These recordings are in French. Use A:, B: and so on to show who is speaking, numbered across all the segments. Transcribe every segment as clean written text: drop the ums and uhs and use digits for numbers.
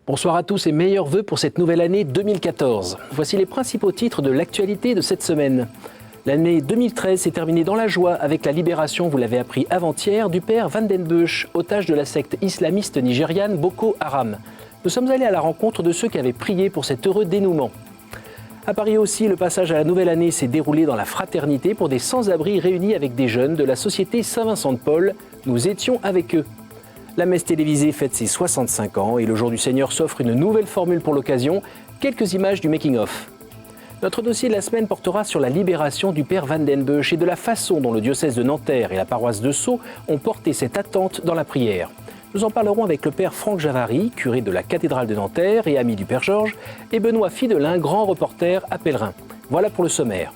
A: Bonsoir à tous et meilleurs vœux pour cette nouvelle année 2014. Voici les principaux titres de l'actualité de cette semaine. L'année 2013 s'est terminée dans la joie avec la libération, vous l'avez appris avant-hier, du père Van den Bussche, otage de la secte islamiste nigériane Boko Haram. Nous sommes allés à la rencontre de ceux qui avaient prié pour cet heureux dénouement. À Paris aussi, le passage à la nouvelle année s'est déroulé dans la fraternité pour des sans-abri réunis avec des jeunes de la société Saint-Vincent-de-Paul. Nous étions avec eux. La messe télévisée fête ses 65 ans et le Jour du Seigneur s'offre une nouvelle formule pour l'occasion. Quelques images du making-of. Notre dossier de la semaine portera sur la libération du père Van den Bussche et de la façon dont le diocèse de Nanterre et la paroisse de Sceaux ont porté cette attente dans la prière. Nous en parlerons avec le père Franck Javary, curé de la cathédrale de Nanterre et ami du père Georges, et Benoît Fidelin, grand reporter à Pèlerin. Voilà pour le sommaire.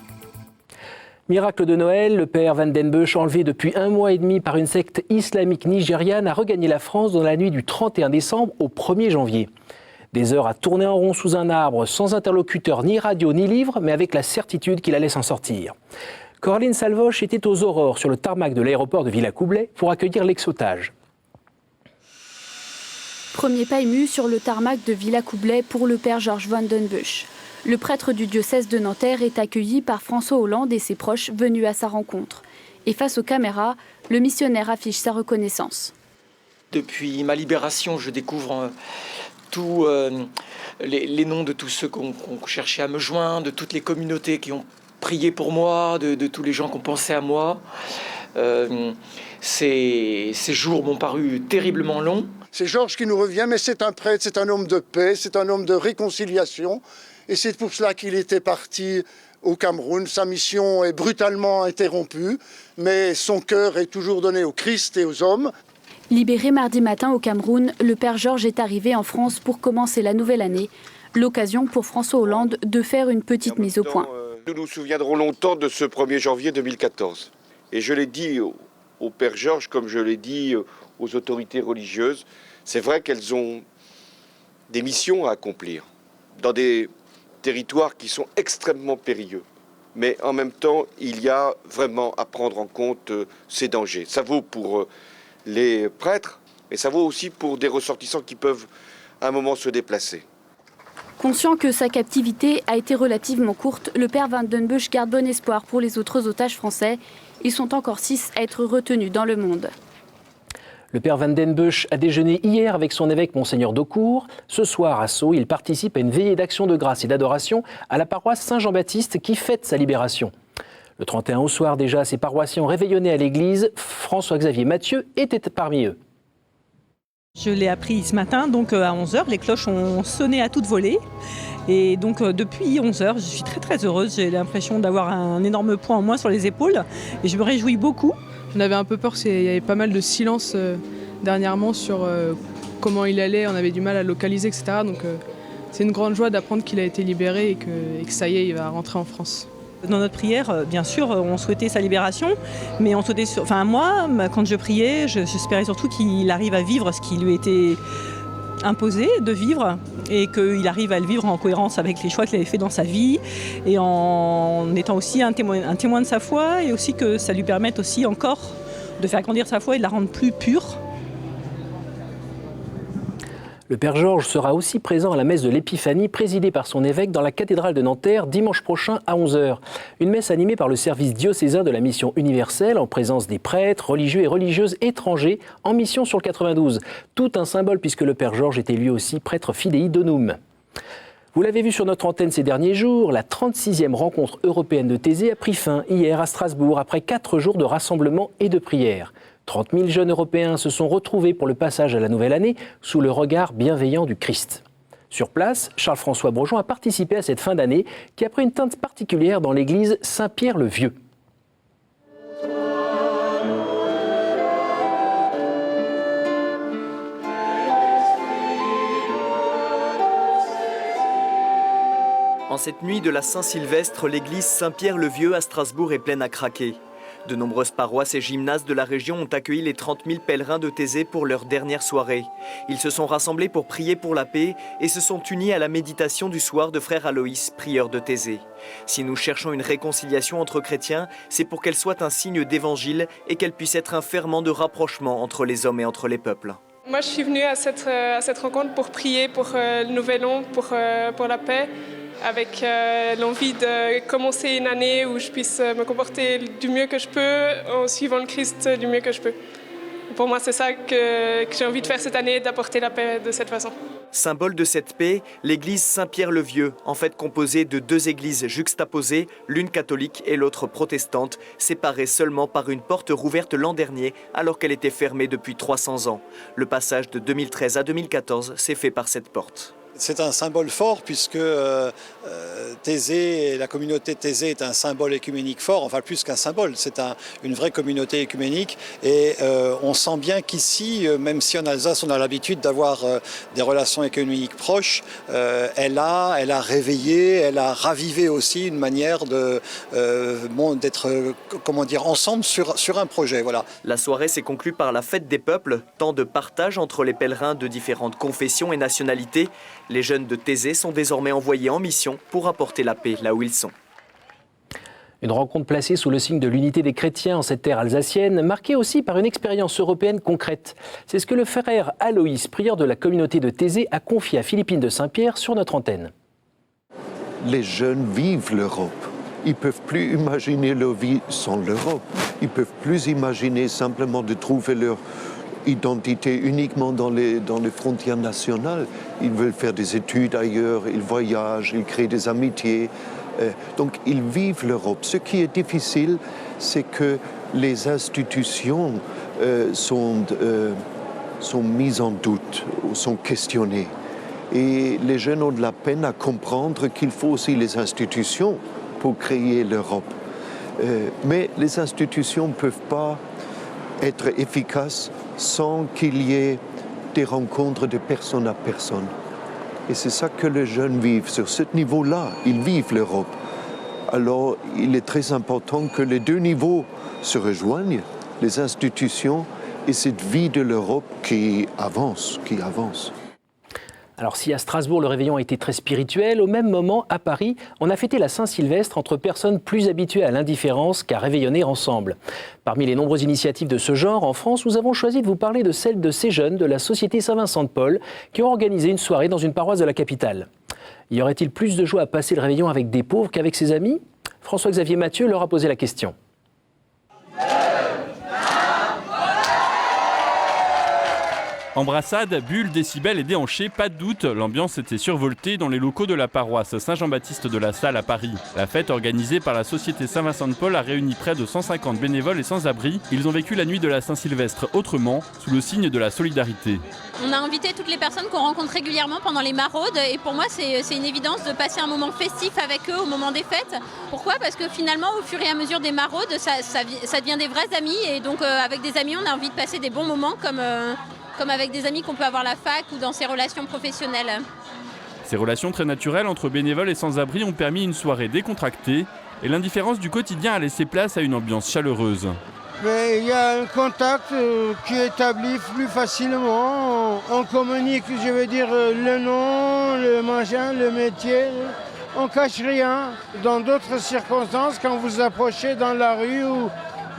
A: Miracle de Noël, le père Van den Bussche, enlevé depuis 1 mois et demi par une secte islamique nigériane, a regagné la France dans la nuit du 31 décembre au 1er janvier. Des heures à tourner en rond sous un arbre, sans interlocuteur, ni radio, ni livre, mais avec la certitude qu'il allait s'en sortir. Coraline Salvoche était aux aurores sur le tarmac de l'aéroport de Villacoublay pour accueillir l'ex-otage.
B: Premier pas ému sur le tarmac de Villacoublay pour le père Georges Van den Bussche. Le prêtre du diocèse de Nanterre est accueilli par François Hollande et ses proches venus à sa rencontre. Et face aux caméras, le missionnaire affiche sa reconnaissance.
C: Depuis ma libération, je découvre tous les noms de tous ceux qui ont cherché à me joindre, de toutes les communautés qui ont prié pour moi, de tous les gens qui ont pensé à moi. Ces jours m'ont paru terriblement longs.
D: C'est Georges qui nous revient, mais c'est un prêtre, c'est un homme de paix, c'est un homme de réconciliation. Et c'est pour cela qu'il était parti au Cameroun. Sa mission est brutalement interrompue, mais son cœur est toujours donné au Christ et aux hommes.
B: Libéré mardi matin au Cameroun, le père Georges est arrivé en France pour commencer la nouvelle année. L'occasion pour François Hollande de faire une petite mise au point.
E: Nous nous souviendrons longtemps de ce 1er janvier 2014. Et je l'ai dit au père Georges, comme je l'ai dit aux autorités religieuses, c'est vrai qu'elles ont des missions à accomplir dans des territoires qui sont extrêmement périlleux. Mais en même temps, il y a vraiment à prendre en compte ces dangers. Ça vaut pour les prêtres, mais ça vaut aussi pour des ressortissants qui peuvent à un moment se déplacer.
B: Conscient que sa captivité a été relativement courte, le père Van den Bussche garde bon espoir pour les autres otages français. Ils sont encore 6 à être retenus dans le monde.
A: Le père Van den Bussche a déjeuné hier avec son évêque Monseigneur d'Aucourt. Ce soir, à Sceaux, il participe à une veillée d'action de grâce et d'adoration à la paroisse Saint-Jean-Baptiste qui fête sa libération. Le 31 au soir, déjà, ses paroissiens réveillonnés à l'église. François-Xavier Mathieu était parmi eux.
F: Je l'ai appris ce matin, donc à 11h, les cloches ont sonné à toute volée. Et donc depuis 11h, je suis très très heureuse. J'ai l'impression d'avoir un énorme poids en moins sur les épaules et je me réjouis beaucoup.
G: On avait un peu peur, il y avait pas mal de silence dernièrement sur comment il allait, on avait du mal à localiser, etc. Donc c'est une grande joie d'apprendre qu'il a été libéré et que ça y est, il va rentrer en France.
F: Dans notre prière, bien sûr, on souhaitait sa libération, mais on souhaitait, moi, quand je priais, j'espérais surtout qu'il arrive à vivre ce qui lui était imposé de vivre et qu'il arrive à le vivre en cohérence avec les choix qu'il avait fait dans sa vie et en étant aussi un témoin de sa foi et aussi que ça lui permette aussi encore de faire grandir sa foi et de la rendre plus pure.
A: Le père Georges sera aussi présent à la messe de l'Épiphanie présidée par son évêque dans la cathédrale de Nanterre dimanche prochain à 11h. Une messe animée par le service diocésain de la mission universelle en présence des prêtres, religieux et religieuses étrangers en mission sur le 92. Tout un symbole puisque le père Georges était lui aussi prêtre fidei donum. Vous l'avez vu sur notre antenne ces derniers jours, la 36e rencontre européenne de Thésée a pris fin hier à Strasbourg après 4 jours de rassemblements et de prières. 30 000 jeunes Européens se sont retrouvés pour le passage à la nouvelle année sous le regard bienveillant du Christ. Sur place, Charles-François Brojon a participé à cette fin d'année qui a pris une teinte particulière dans l'église Saint-Pierre-le-Vieux.
H: En cette nuit de la Saint-Sylvestre, l'église Saint-Pierre-le-Vieux à Strasbourg est pleine à craquer. De nombreuses paroisses et gymnases de la région ont accueilli les 30 000 pèlerins de Thésée pour leur dernière soirée. Ils se sont rassemblés pour prier pour la paix et se sont unis à la méditation du soir de frère Aloïs, prieur de Thésée. Si nous cherchons une réconciliation entre chrétiens, c'est pour qu'elle soit un signe d'évangile et qu'elle puisse être un ferment de rapprochement entre les hommes et entre les peuples.
I: Moi, je suis venue à cette rencontre pour prier pour le Nouvel An, pour la paix, avec l'envie de commencer une année où je puisse me comporter du mieux que je peux, en suivant le Christ du mieux que je peux. Pour moi, c'est ça que j'ai envie de faire cette année, d'apporter la paix de cette façon.
H: Symbole de cette paix, l'église Saint-Pierre-le-Vieux, en fait composée de deux églises juxtaposées, l'une catholique et l'autre protestante, séparées seulement par une porte rouverte l'an dernier, alors qu'elle était fermée depuis 300 ans. Le passage de 2013 à 2014 s'est fait par cette porte.
J: C'est un symbole fort puisque Thésée, la communauté Thésée est un symbole écuménique fort, enfin plus qu'un symbole, c'est une vraie communauté écuménique et on sent bien qu'ici, même si en Alsace on a l'habitude d'avoir des relations écuméniques proches, elle a réveillé, elle a ravivé aussi une manière d'être ensemble sur un projet. Voilà.
H: La soirée s'est conclue par la fête des peuples, temps de partage entre les pèlerins de différentes confessions et nationalités. Les jeunes de Thésée sont désormais envoyés en mission pour apporter la paix là où ils sont.
A: Une rencontre placée sous le signe de l'unité des chrétiens en cette terre alsacienne, marquée aussi par une expérience européenne concrète. C'est ce que le frère Aloïs, prieur de la communauté de Thésée, a confié à Philippine de Saint-Pierre sur notre antenne.
K: Les jeunes vivent l'Europe. Ils ne peuvent plus imaginer leur vie sans l'Europe. Ils ne peuvent plus imaginer simplement de trouver leur identité uniquement dans les frontières nationales. Ils veulent faire des études ailleurs, ils voyagent, ils créent des amitiés. Donc ils vivent l'Europe. Ce qui est difficile, c'est que les institutions sont mises en doute, sont questionnées. Et les jeunes ont de la peine à comprendre qu'il faut aussi les institutions pour créer l'Europe. Mais les institutions ne peuvent pas être efficaces sans qu'il y ait des rencontres de personne à personne. Et c'est ça que les jeunes vivent. Sur ce niveau-là, ils vivent l'Europe. Alors, il est très important que les deux niveaux se rejoignent, les institutions et cette vie de l'Europe qui avance.
A: Alors si à Strasbourg, le réveillon a été très spirituel, au même moment, à Paris, on a fêté la Saint-Sylvestre entre personnes plus habituées à l'indifférence qu'à réveillonner ensemble. Parmi les nombreuses initiatives de ce genre, en France, nous avons choisi de vous parler de celle de ces jeunes de la Société Saint-Vincent-de-Paul qui ont organisé une soirée dans une paroisse de la capitale. Y aurait-il plus de joie à passer le réveillon avec des pauvres qu'avec ses amis ? François-Xavier Mathieu leur a posé la question.
L: Embrassades, bulles, décibels et déhanchés, pas de doute, l'ambiance était survoltée dans les locaux de la paroisse Saint-Jean-Baptiste de la Salle à Paris. La fête organisée par la Société Saint-Vincent-de-Paul a réuni près de 150 bénévoles et sans-abri. Ils ont vécu la nuit de la Saint-Sylvestre autrement, sous le signe de la solidarité.
M: On a invité toutes les personnes qu'on rencontre régulièrement pendant les maraudes et pour moi c'est une évidence de passer un moment festif avec eux au moment des fêtes. Pourquoi ? Parce que finalement au fur et à mesure des maraudes ça devient des vrais amis et donc avec des amis on a envie de passer des bons moments comme avec des amis qu'on peut avoir à la fac ou dans ses relations professionnelles.
L: Ces relations très naturelles entre bénévoles et sans-abri ont permis une soirée décontractée et l'indifférence du quotidien a laissé place à une ambiance chaleureuse.
N: Mais il y a un contact qui est établi plus facilement. On communique, je veux dire, le nom, le machin, le métier. On ne cache rien. Dans d'autres circonstances, quand vous approchez dans la rue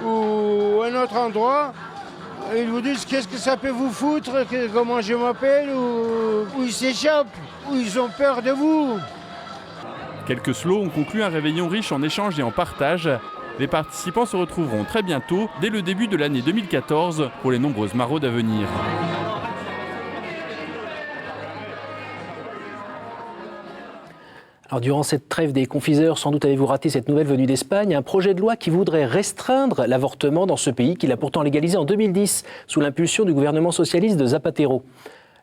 N: ou un autre endroit, ils vous disent qu'est-ce que ça peut vous foutre, comment je m'appelle, ou ils s'échappent, ou ils ont peur de vous.
L: Quelques slows ont conclu un réveillon riche en échanges et en partage. Les participants se retrouveront très bientôt, dès le début de l'année 2014, pour les nombreuses maraudes à venir.
A: Alors, durant cette trêve des confiseurs, sans doute avez-vous raté cette nouvelle venue d'Espagne, un projet de loi qui voudrait restreindre l'avortement dans ce pays qu'il a pourtant légalisé en 2010 sous l'impulsion du gouvernement socialiste de Zapatero.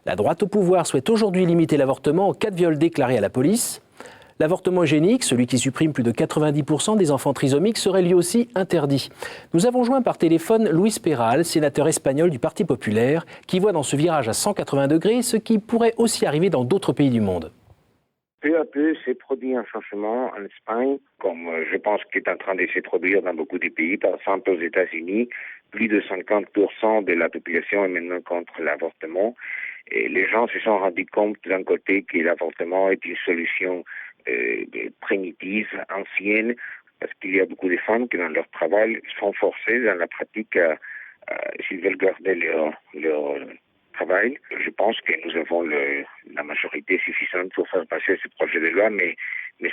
A: La droite au pouvoir souhaite aujourd'hui limiter l'avortement en cas de viol déclaré à la police. L'avortement eugénique, celui qui supprime plus de 90% des enfants trisomiques, serait lui aussi interdit. Nous avons joint par téléphone Luis Peral, sénateur espagnol du Parti populaire, qui voit dans ce virage à 180 degrés ce qui pourrait aussi arriver dans d'autres pays du monde.
O: Peu à peu, s'est produit un changement en Espagne, comme je pense qu'il est en train de se produire dans beaucoup de pays. Par exemple, aux États-Unis, plus de 50% de la population est maintenant contre l'avortement. Et les gens se sont rendus compte d'un côté que l'avortement est une solution primitive, ancienne, parce qu'il y a beaucoup de femmes qui, dans leur travail, sont forcées dans la pratique, s'ils veulent garder leur travail. Je pense que nous avons la majorité suffisante pour faire passer ce projet de loi, mais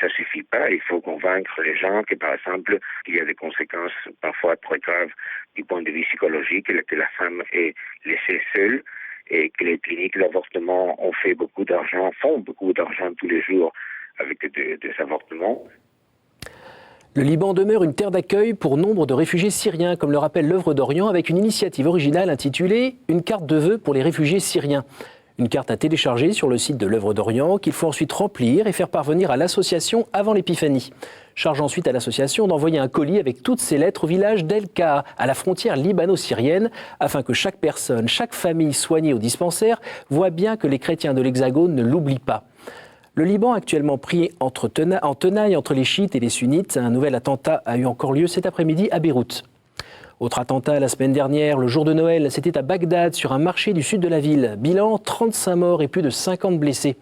O: ça suffit pas. Il faut convaincre les gens que, par exemple, il y a des conséquences parfois très graves du point de vue psychologique, que la femme est laissée seule et que les cliniques d'avortement font beaucoup d'argent tous les jours avec des avortements.
A: Le Liban demeure une terre d'accueil pour nombre de réfugiés syriens, comme le rappelle l'œuvre d'Orient, avec une initiative originale intitulée « Une carte de vœux pour les réfugiés syriens ». Une carte à télécharger sur le site de l'œuvre d'Orient qu'il faut ensuite remplir et faire parvenir à l'association avant l'épiphanie. Charge ensuite à l'association d'envoyer un colis avec toutes ces lettres au village d'El-Ka, à la frontière libano-syrienne, afin que chaque personne, chaque famille soignée au dispensaire voit bien que les chrétiens de l'Hexagone ne l'oublient pas. Le Liban, actuellement pris en tenaille entre les chiites et les sunnites, un nouvel attentat a eu encore lieu cet après-midi à Beyrouth. Autre attentat la semaine dernière, le jour de Noël, c'était à Bagdad, sur un marché du sud de la ville. Bilan, 35 morts et plus de 50 blessés.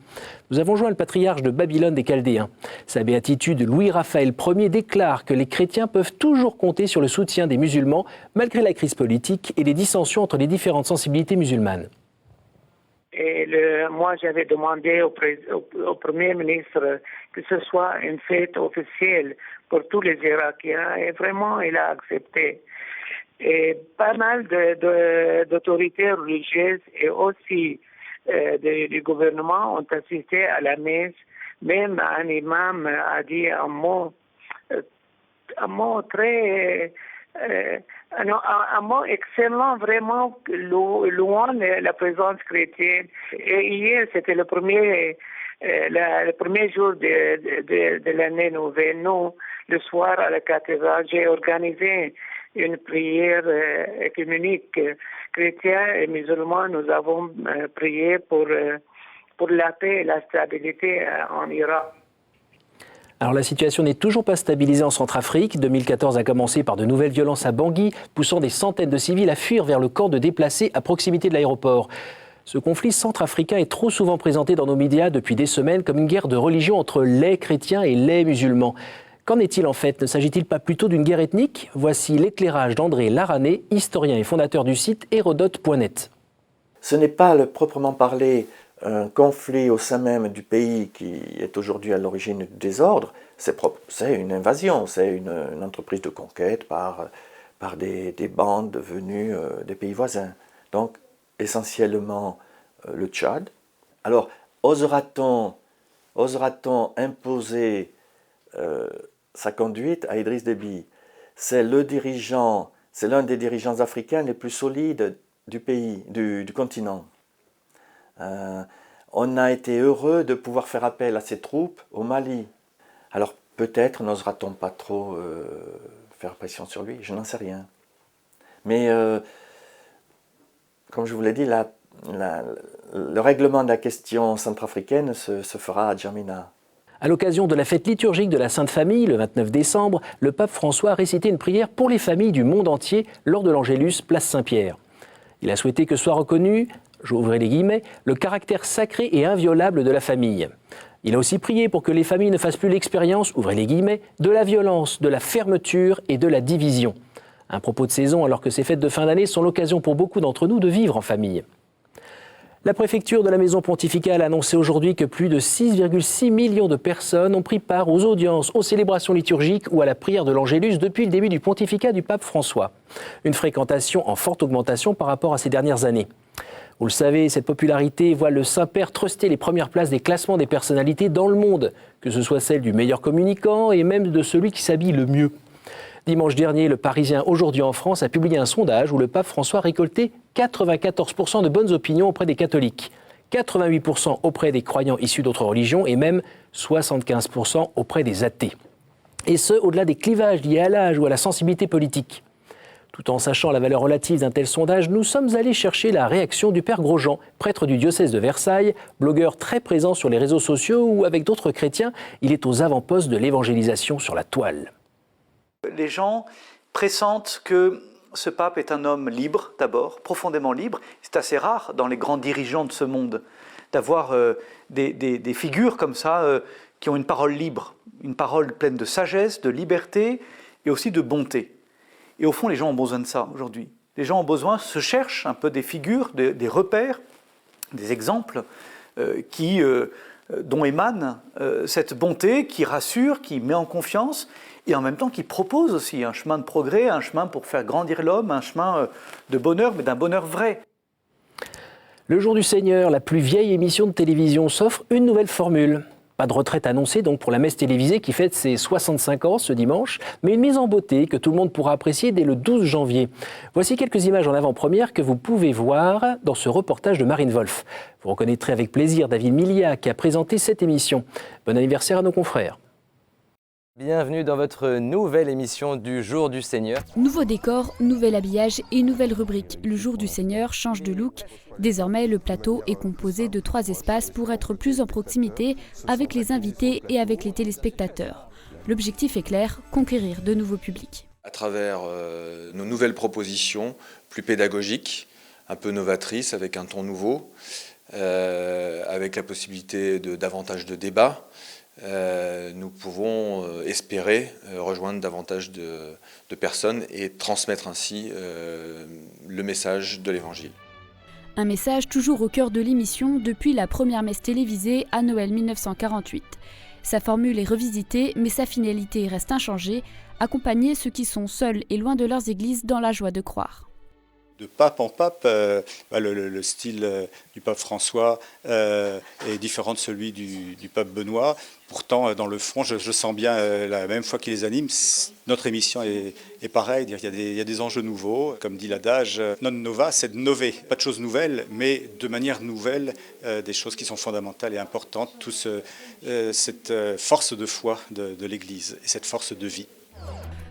A: Nous avons joint le patriarche de Babylone des Chaldéens. Sa béatitude, Louis-Raphaël Ier, déclare que les chrétiens peuvent toujours compter sur le soutien des musulmans, malgré la crise politique et les dissensions entre les différentes sensibilités musulmanes.
P: Et moi, j'avais demandé au Premier ministre que ce soit une fête officielle pour tous les Irakiens et vraiment, il a accepté. Et pas mal d'autorités religieuses et aussi du gouvernement ont assisté à la messe. Même un imam a dit un mot très... un mot excellent, vraiment louant la présence chrétienne. Et hier, c'était le premier jour de l'année nouvelle. Nous, le soir à la cathédrale, j'ai organisé une prière œcuménique. Chrétiens et musulmans, nous avons prié pour la paix et la stabilité en Irak.
A: Alors la situation n'est toujours pas stabilisée en Centrafrique. 2014 a commencé par de nouvelles violences à Bangui, poussant des centaines de civils à fuir vers le camp de déplacés à proximité de l'aéroport. Ce conflit centrafricain est trop souvent présenté dans nos médias depuis des semaines comme une guerre de religion entre les chrétiens et les musulmans. Qu'en est-il en fait? Ne s'agit-il pas plutôt d'une guerre ethnique? Voici l'éclairage d'André Larané, historien et fondateur du site Hérodote.net.
Q: Ce n'est pas le proprement parler un conflit au sein même du pays qui est aujourd'hui à l'origine du désordre, c'est une invasion, c'est une entreprise de conquête par des bandes venues des pays voisins. Donc, essentiellement le Tchad. Alors, osera-t-on imposer sa conduite à Idriss Déby? C'est l'un des dirigeants africains les plus solides du pays, du continent. On a été heureux de pouvoir faire appel à ses troupes au Mali. Alors peut-être n'osera-t-on pas trop faire pression sur lui, je n'en sais rien. Mais comme je vous l'ai dit, le règlement de la question centrafricaine se fera à Djamena.
A: À l'occasion de la fête liturgique de la Sainte Famille, le 29 décembre, le pape François a récité une prière pour les familles du monde entier lors de l'Angélus, place Saint-Pierre. Il a souhaité que soit reconnu, j'ouvrais les guillemets, le caractère sacré et inviolable de la famille. Il a aussi prié pour que les familles ne fassent plus l'expérience, ouvrez les guillemets, de la violence, de la fermeture et de la division. Un propos de saison alors que ces fêtes de fin d'année sont l'occasion pour beaucoup d'entre nous de vivre en famille. La préfecture de la Maison pontificale a annoncé aujourd'hui que plus de 6,6 millions de personnes ont pris part aux audiences, aux célébrations liturgiques ou à la prière de l'Angélus depuis le début du pontificat du pape François. Une fréquentation en forte augmentation par rapport à ces dernières années. Vous le savez, cette popularité voit le Saint-Père truster les premières places des classements des personnalités dans le monde, que ce soit celle du meilleur communicant et même de celui qui s'habille le mieux. Dimanche dernier, le Parisien Aujourd'hui en France a publié un sondage où le pape François récoltait 94% de bonnes opinions auprès des catholiques, 88% auprès des croyants issus d'autres religions et même 75% auprès des athées. Et ce, au-delà des clivages liés à l'âge ou à la sensibilité politique. Tout en sachant la valeur relative d'un tel sondage, nous sommes allés chercher la réaction du père Grosjean, prêtre du diocèse de Versailles, blogueur très présent sur les réseaux sociaux où, avec d'autres chrétiens, il est aux avant-postes de l'évangélisation sur la toile.
R: Les gens pressentent que ce pape est un homme libre, d'abord, profondément libre. C'est assez rare dans les grands dirigeants de ce monde d'avoir des figures comme ça qui ont une parole libre, une parole pleine de sagesse, de liberté et aussi de bonté. Et au fond, les gens ont besoin de ça aujourd'hui. Les gens ont besoin, se cherchent un peu des figures, des repères, des exemples dont émane cette bonté qui rassure, qui met en confiance et en même temps qui propose aussi un chemin de progrès, un chemin pour faire grandir l'homme, un chemin de bonheur, mais d'un bonheur vrai.
A: Le Jour du Seigneur, la plus vieille émission de télévision, s'offre une nouvelle formule. Pas de retraite annoncée donc pour la messe télévisée qui fête ses 65 ans ce dimanche, mais une mise en beauté que tout le monde pourra apprécier dès le 12 janvier. Voici quelques images en avant-première que vous pouvez voir dans ce reportage de Marine Wolf. Vous reconnaîtrez avec plaisir David Milia qui a présenté cette émission. Bon anniversaire à nos confrères.
S: Bienvenue dans votre nouvelle émission du Jour du Seigneur.
B: Nouveau décor, nouvel habillage et nouvelle rubrique. Le Jour du Seigneur change de look. Désormais, le plateau est composé de 3 espaces pour être plus en proximité avec les invités et avec les téléspectateurs. L'objectif est clair, conquérir de nouveaux publics.
T: À travers nos nouvelles propositions, plus pédagogiques, un peu novatrices, avec un ton nouveau, avec la possibilité de davantage de débats, nous pouvons espérer rejoindre davantage de personnes et transmettre ainsi le message de l'Évangile.
B: Un message toujours au cœur de l'émission depuis la première messe télévisée à Noël 1948. Sa formule est revisitée, mais sa finalité reste inchangée, accompagner ceux qui sont seuls et loin de leurs églises dans la joie de croire.
U: De pape en pape, le style du pape François est différent de celui du pape Benoît. Pourtant, dans le fond, je sens bien la même foi qui les anime. Notre émission est pareille, il y a des enjeux nouveaux. Comme dit l'adage, non nova, c'est de nover. Pas de choses nouvelles, mais de manière nouvelle, des choses qui sont fondamentales et importantes. Cette force de foi de l'Église et cette force de vie.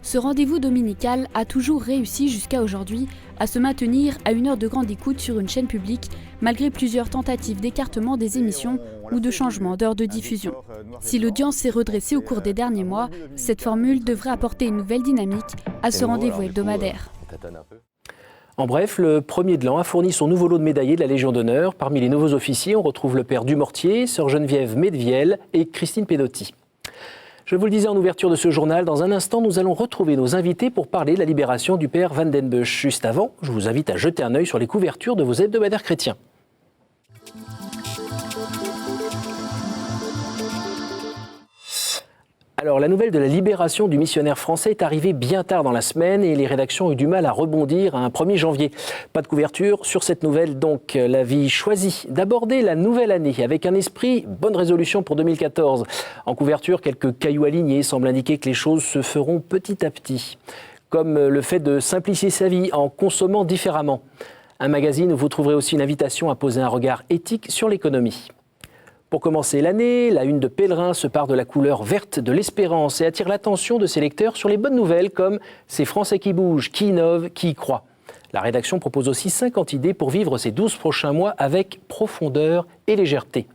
B: Ce rendez-vous dominical a toujours réussi jusqu'à aujourd'hui à se maintenir à une heure de grande écoute sur une chaîne publique, malgré plusieurs tentatives d'écartement des émissions ou de changement d'heure de diffusion. Si l'audience s'est redressée au cours des derniers mois, cette formule devrait apporter une nouvelle dynamique à ce rendez-vous hebdomadaire.
A: En bref, le premier de l'an a fourni son nouveau lot de médaillés de la Légion d'honneur. Parmi les nouveaux officiers, on retrouve le père Dumortier, sœur Geneviève Medviel et Christine Pedotti. Je vous le disais en ouverture de ce journal, dans un instant, nous allons retrouver nos invités pour parler de la libération du père Van den Busch. Juste avant, je vous invite à jeter un œil sur les couvertures de vos hebdomadaires chrétiens. Alors, la nouvelle de la libération du missionnaire français est arrivée bien tard dans la semaine et les rédactions ont eu du mal à rebondir à un 1er janvier. Pas de couverture sur cette nouvelle, donc l'avis choisi d'aborder la nouvelle année avec un esprit bonne résolution pour 2014. En couverture, quelques cailloux alignés semblent indiquer que les choses se feront petit à petit, comme le fait de simplifier sa vie en consommant différemment. Un magazine où vous trouverez aussi une invitation à poser un regard éthique sur l'économie. Pour commencer l'année, la une de Pèlerin se part de la couleur verte de l'espérance et attire l'attention de ses lecteurs sur les bonnes nouvelles comme ces Français qui bougent, qui innovent, qui y croient. La rédaction propose aussi 50 idées pour vivre ces 12 prochains mois avec profondeur et légèreté.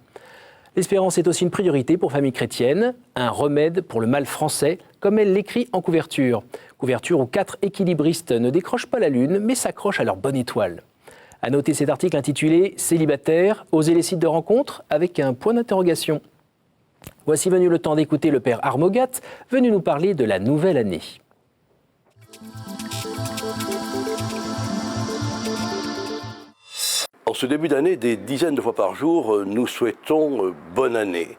A: L'espérance est aussi une priorité pour familles chrétiennes, un remède pour le mal français, comme elle l'écrit en couverture. Couverture où 4 équilibristes ne décrochent pas la lune, mais s'accrochent à leur bonne étoile. À noter cet article intitulé « Célibataire, osez les sites de rencontres » avec un point d'interrogation. Voici venu le temps d'écouter le père Armogat, venu nous parler de la nouvelle année.
V: En ce début d'année, des dizaines de fois par jour, nous souhaitons bonne année.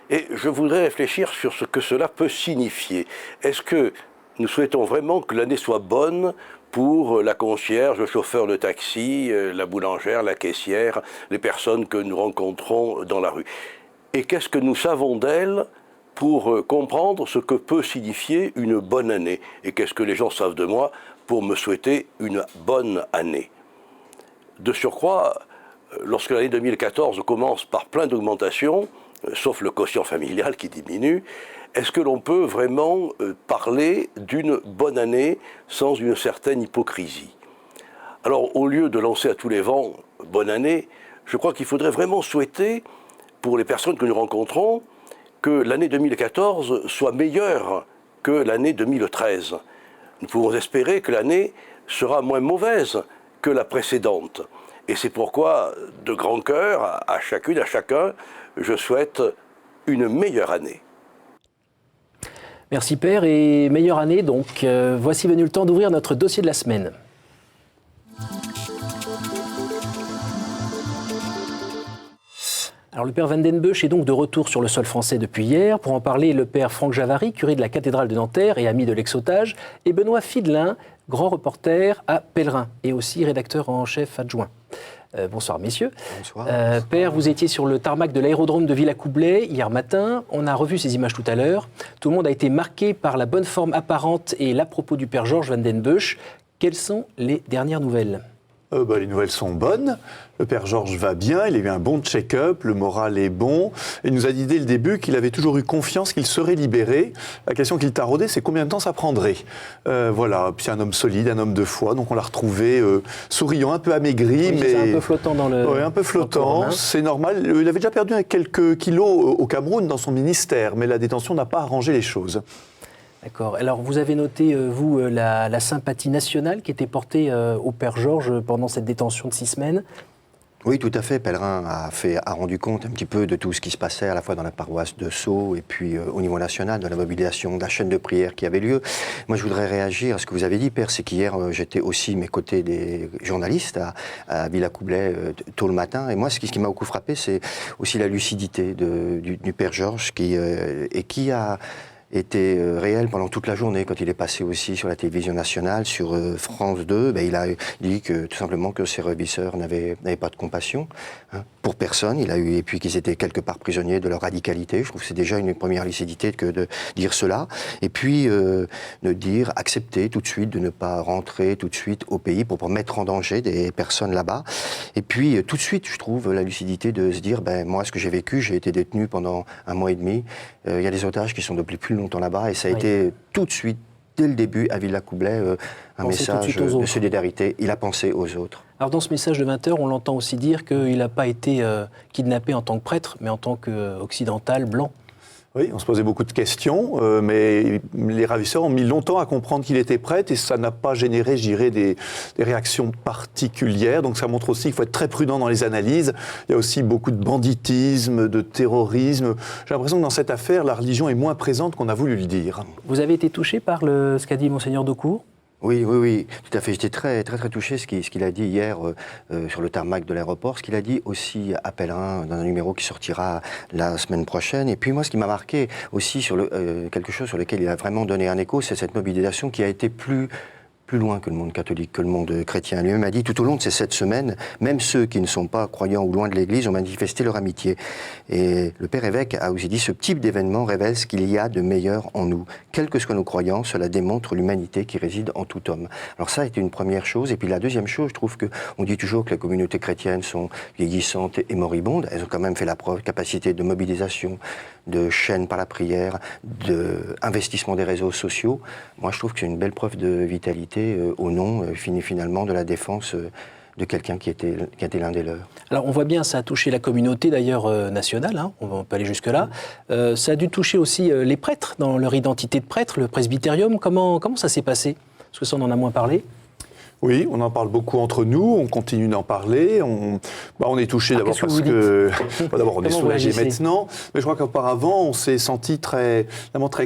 V: Et je voudrais réfléchir sur ce que cela peut signifier. Est-ce que nous souhaitons vraiment que l'année soit bonne pour la concierge, le chauffeur de taxi, la boulangère, la caissière, les personnes que nous rencontrons dans la rue? Et qu'est-ce que nous savons d'elles pour comprendre ce que peut signifier une bonne année? Et qu'est-ce que les gens savent de moi pour me souhaiter une bonne année? De surcroît, lorsque l'année 2014 commence par plein d'augmentations, sauf le quotient familial qui diminue, est-ce que l'on peut vraiment parler d'une bonne année sans une certaine hypocrisie? Alors, au lieu de lancer à tous les vents « bonne année », je crois qu'il faudrait vraiment souhaiter, pour les personnes que nous rencontrons, que l'année 2014 soit meilleure que l'année 2013. Nous pouvons espérer que l'année sera moins mauvaise que la précédente. Et c'est pourquoi, de grand cœur, à chacune, à chacun, je souhaite une meilleure année.
A: Merci Père, et meilleure année donc. Voici venu le temps d'ouvrir notre dossier de la semaine. Alors le Père Van den Bussche est donc de retour sur le sol français depuis hier. Pour en parler, le Père Franck Javary, curé de la cathédrale de Nanterre et ami de l'ex-otage, et Benoît Fidelin, grand reporter à Pèlerin et aussi rédacteur en chef adjoint. Bonsoir messieurs.
C: Bonsoir.
A: Père, vous étiez sur le tarmac de l'aérodrome de Villacoublay hier matin. On a revu ces images tout à l'heure. Tout le monde a été marqué par la bonne forme apparente et l'à propos du Père Georges Van den Bussche. Quelles sont les dernières nouvelles ?
C: Les nouvelles sont bonnes. Le Père Georges va bien, il a eu un bon check-up, le moral est bon. Il nous a dit dès le début qu'il avait toujours eu confiance qu'il serait libéré. La question qu'il taraudait, c'est combien de temps ça prendrait. Voilà, puis un homme solide, un homme de foi. Donc on l'a retrouvé souriant, un peu amaigri,
A: oui,
C: mais
A: un peu flottant dans le.
C: Oui, un peu flottant, c'est normal. Il avait déjà perdu quelques kilos au Cameroun dans son ministère, mais la détention n'a pas arrangé les choses.
A: D'accord. Alors, vous avez noté, vous, la sympathie nationale qui était portée au Père Georges pendant cette détention de 6 semaines.
D: Oui, tout à fait. Pèlerin a rendu compte un petit peu de tout ce qui se passait à la fois dans la paroisse de Sceaux et puis au niveau national, de la mobilisation, de la chaîne de prière qui avait lieu. Moi, je voudrais réagir à ce que vous avez dit, Père. C'est qu'hier, j'étais aussi mes côtés des journalistes à Villacoublay tôt le matin. Et moi, ce qui m'a beaucoup frappé, c'est aussi la lucidité du Père Georges qui a était réel pendant toute la journée. Quand il est passé aussi sur la télévision nationale, sur France 2, il a dit que tout simplement que ses ravisseurs n'avaient pas de compassion pour personne. Et puis qu'ils étaient quelque part prisonniers de leur radicalité. Je trouve que c'est déjà une première lucidité que de dire cela. Et puis de dire, accepter tout de suite de ne pas rentrer tout de suite au pays pour mettre en danger des personnes là-bas. Et puis tout de suite, je trouve la lucidité de se dire, moi, ce que j'ai vécu, j'ai été détenu pendant 1 mois et demi. Il y a des otages qui sont depuis plus longtemps là-bas et ça a été tout de suite, dès le début, à Villacoublay, un message de solidarité. Il a pensé aux autres.
A: Alors dans ce message de 20h, on l'entend aussi dire qu'il n'a pas été kidnappé en tant que prêtre, mais en tant qu'occidental blanc.
C: Oui, on se posait beaucoup de questions, mais les ravisseurs ont mis longtemps à comprendre qu'il était prêtre et ça n'a pas généré, je dirais, des réactions particulières. Donc ça montre aussi qu'il faut être très prudent dans les analyses. Il y a aussi beaucoup de banditisme, de terrorisme. J'ai l'impression que dans cette affaire, la religion est moins présente qu'on a voulu le dire.
A: Vous avez été touché par ce qu'a dit Monseigneur Daucourt ?
D: Oui, tout à fait. J'étais très touché ce qu'il a dit hier sur le tarmac de l'aéroport, ce qu'il a dit aussi à Pèlerin dans un numéro qui sortira la semaine prochaine. Et puis moi, ce qui m'a marqué aussi sur quelque chose sur lequel il a vraiment donné un écho, c'est cette mobilisation qui a été plus loin que le monde catholique, que le monde chrétien. Lui-même a dit, tout au long de ces 7 semaines, même ceux qui ne sont pas croyants ou loin de l'Église ont manifesté leur amitié. Et le Père évêque a aussi dit, ce type d'événement révèle ce qu'il y a de meilleur en nous. Quels que soient nos croyances, cela démontre l'humanité qui réside en tout homme. Alors ça a été une première chose. Et puis la deuxième chose, je trouve qu'on dit toujours que les communautés chrétiennes sont vieillissantes et moribondes. Elles ont quand même fait la preuve, capacité de mobilisation, de chaîne par la prière, d'investissement des réseaux sociaux. Moi, je trouve que c'est une belle preuve de vitalité au nom, finalement, de la défense de quelqu'un qui était l'un des leurs.
A: Alors, on voit bien, ça a touché la communauté, d'ailleurs, nationale, on peut aller jusque-là. Ça a dû toucher aussi les prêtres, dans leur identité de prêtre, le presbytérium. Comment ça s'est passé ? Parce que ça, on en a moins parlé.
C: Oui, on en parle beaucoup entre nous, on continue d'en parler. On est touché d'abord parce que... D'abord, on est soulagé maintenant, mais je crois qu'auparavant, on s'est senti très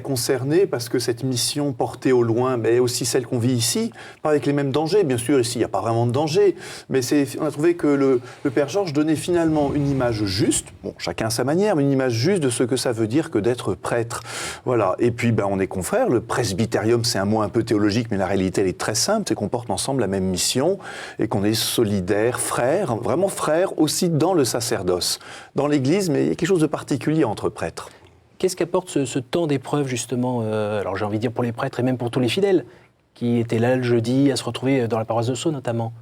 C: concerné parce que cette mission portée au loin, mais aussi celle qu'on vit ici, pas avec les mêmes dangers. Bien sûr, ici, il n'y a pas vraiment de danger, mais on a trouvé que le Père Georges donnait finalement une image juste, chacun à sa manière, mais une image juste de ce que ça veut dire que d'être prêtre. Voilà. Et puis, on est confrères. Le presbytérium, c'est un mot un peu théologique, mais la réalité, elle est très simple, c'est qu'on porte ensemble la même mission et qu'on est solidaires, frères, vraiment frères aussi dans le sacerdoce, dans l'Église, mais il y a quelque chose de particulier entre prêtres.
A: Qu'est-ce qu'apporte ce temps d'épreuve justement, alors j'ai envie de dire pour les prêtres et même pour tous les fidèles qui étaient là le jeudi à se retrouver dans la paroisse de Sceaux notamment ?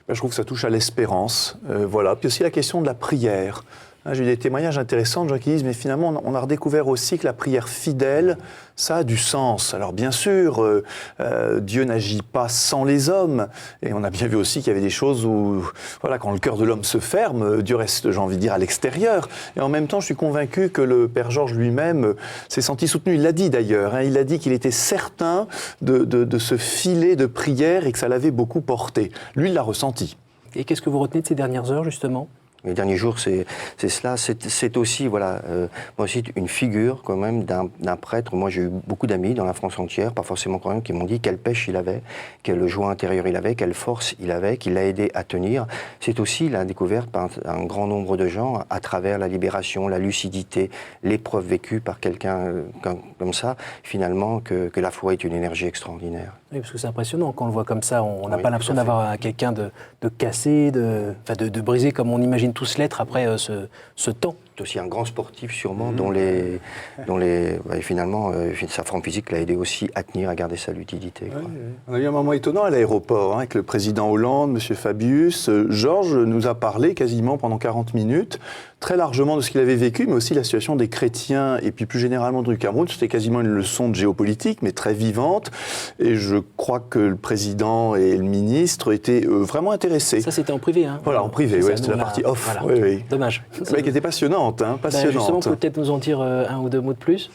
C: Je trouve que ça touche à l'espérance, voilà. Puis aussi la question de la prière. J'ai eu des témoignages intéressants de gens qui disent, mais finalement, on a redécouvert aussi que la prière fidèle, ça a du sens. Alors bien sûr, Dieu n'agit pas sans les hommes. Et on a bien vu aussi qu'il y avait des choses où, voilà, quand le cœur de l'homme se ferme, Dieu reste, j'ai envie de dire, à l'extérieur. Et en même temps, je suis convaincu que le Père Georges lui-même s'est senti soutenu. Il l'a dit d'ailleurs. Il a dit qu'il était certain de ce filet de prière et que ça l'avait beaucoup porté. Lui, il l'a ressenti.
A: Et qu'est-ce que vous retenez de ces dernières heures, justement ?
D: Les derniers jours, c'est cela. C'est aussi, voilà, moi aussi, une figure quand même d'un prêtre. Moi, j'ai eu beaucoup d'amis dans la France entière, pas forcément quand même, qui m'ont dit quelle pêche il avait, quelle joie intérieure il avait, quelle force il avait, qu'il l'a aidé à tenir. C'est aussi la découverte par un grand nombre de gens à travers la libération, la lucidité, l'épreuve vécue par quelqu'un comme ça, finalement, que la foi est une énergie extraordinaire.
A: Oui, parce que c'est impressionnant quand on le voit comme ça. On n'a pas l'impression d'avoir quelqu'un de cassé, de brisé comme on imagine tous l'être après ce temps.
D: C'est aussi un grand sportif sûrement dont finalement sa forme physique l'a aidé aussi à tenir, à garder sa lucidité.
C: Oui. On a eu un moment étonnant à l'aéroport avec le président Hollande, M. Fabius. Georges nous a parlé quasiment pendant 40 minutes, très largement de ce qu'il avait vécu, mais aussi la situation des chrétiens et puis plus généralement du Cameroun. C'était quasiment une leçon de géopolitique, mais très vivante. Et je crois que le président et le ministre étaient vraiment intéressés.
A: Ça, c'était en privé, hein ?
C: Voilà, en privé, oui, c'était la partie off.
A: Voilà.
C: Oui.
A: Dommage.
C: Mais qui était passionnante, passionnante.
A: Justement, peut-être nous en dire un ou deux mots de plus ?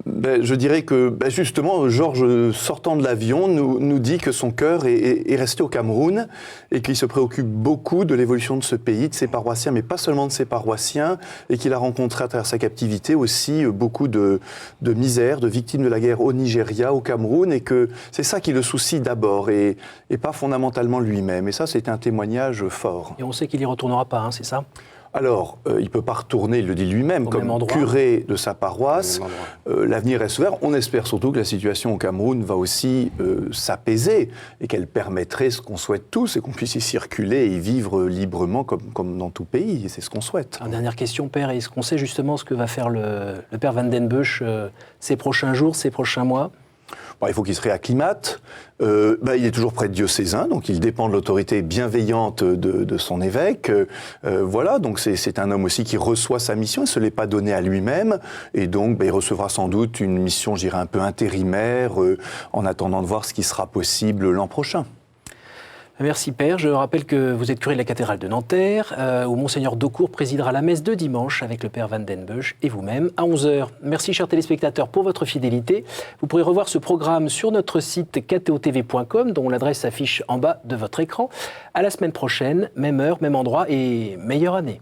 C: Je dirais que, justement, Georges, sortant de l'avion, nous dit que son cœur est resté au Cameroun et qu'il se préoccupe beaucoup de l'évolution de ce pays, de ses paroissiens, mais pas seulement de ses paroissiens, et qu'il a rencontré à travers sa captivité aussi beaucoup de misère, de victimes de la guerre au Nigeria, au Cameroun, et que c'est ça qui le soucie d'abord, et pas fondamentalement lui-même. Et ça, c'est un témoignage fort.
A: Et on sait qu'il n'y retournera pas, c'est ça ?
C: Alors, il ne peut pas retourner, il le dit lui-même, comme curé de sa paroisse. L'avenir reste ouvert. On espère surtout que la situation au Cameroun va aussi s'apaiser et qu'elle permettrait ce qu'on souhaite tous et qu'on puisse y circuler et y vivre librement comme dans tout pays. Et c'est ce qu'on souhaite.
A: Dernière question, Père. Est-ce qu'on sait justement ce que va faire le Père Van den Bussche ces prochains jours, ces prochains mois ?
C: Il faut qu'il se réacclimate. Il est toujours prêtre diocésain, donc il dépend de l'autorité bienveillante de son évêque. Voilà, donc c'est un homme aussi qui reçoit sa mission, il ne se l'est pas donné à lui-même, et donc il recevra sans doute une mission, je dirais, un peu intérimaire, en attendant de voir ce qui sera possible l'an prochain.
A: Merci Père. Je rappelle que vous êtes curé de la cathédrale de Nanterre, où Monseigneur Daucourt présidera la messe de dimanche avec le Père Van den Bussche et vous-même à 11h. Merci chers téléspectateurs pour votre fidélité. Vous pourrez revoir ce programme sur notre site ktotv.com dont l'adresse s'affiche en bas de votre écran. À la semaine prochaine, même heure, même endroit et meilleure année.